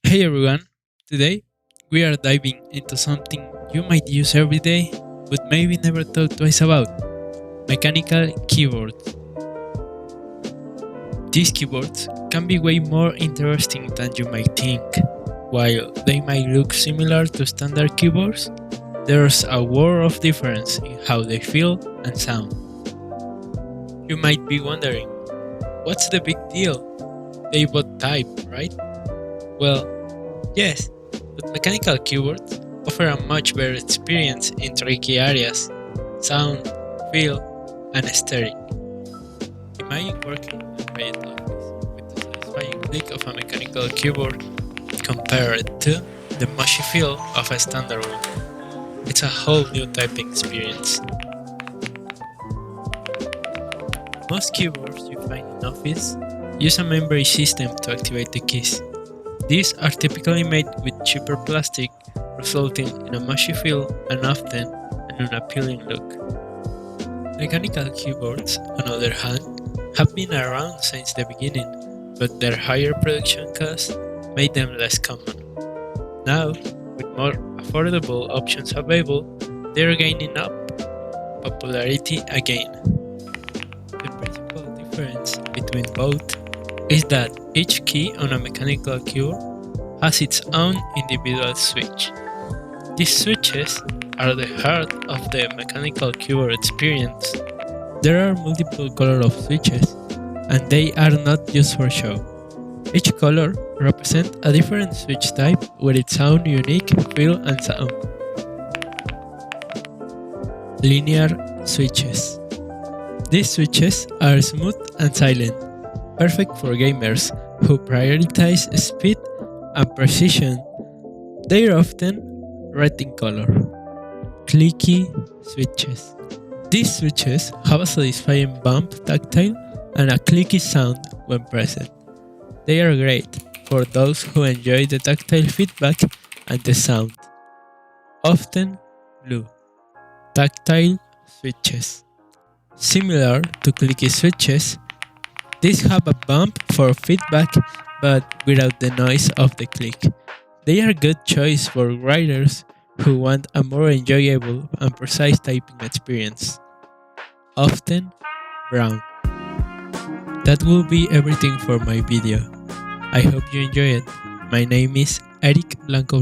Hey everyone, today we are diving into something you might use every day but maybe never thought twice about: mechanical keyboards. These keyboards can be way more interesting than you might think. While they might look similar to standard keyboards, there's a world of difference in how they feel and sound. You might be wondering, what's the big deal? They both type, right? Well, yes, but mechanical keyboards offer a much better experience in tricky areas: sound, feel, and aesthetic. Imagine working in a quiet office with the satisfying click of a mechanical keyboard compared to the mushy feel of a standard one. It's a whole new typing experience. Most keyboards you find in office use a membrane system to activate the keys. These are typically made with cheaper plastic, resulting in a mushy feel and often an unappealing look. Mechanical keyboards, on the other hand, have been around since the beginning, but their higher production costs made them less common. Now, with more affordable options available, they are gaining up popularity again. The principal difference between both is that each key on a mechanical keyboard has its own individual switch. These switches are the heart of the mechanical keyboard experience. There are multiple colors of switches, and they are not used for show. Each color represents a different switch type with its own unique feel and sound. Linear switches. These switches are smooth and silent, perfect for gamers who prioritize speed and precision. They are often red in color. Clicky switches. These switches have a satisfying bump tactile and a clicky sound when pressed. They are great for those who enjoy the tactile feedback and the sound. Often blue. Tactile switches. Similar to clicky switches, these have a bump for feedback but without the noise of the click. They are a good choice for writers who want a more enjoyable and precise typing experience. Often brown. That will be everything for my video. I hope you enjoy it. My name is Erick Blanco.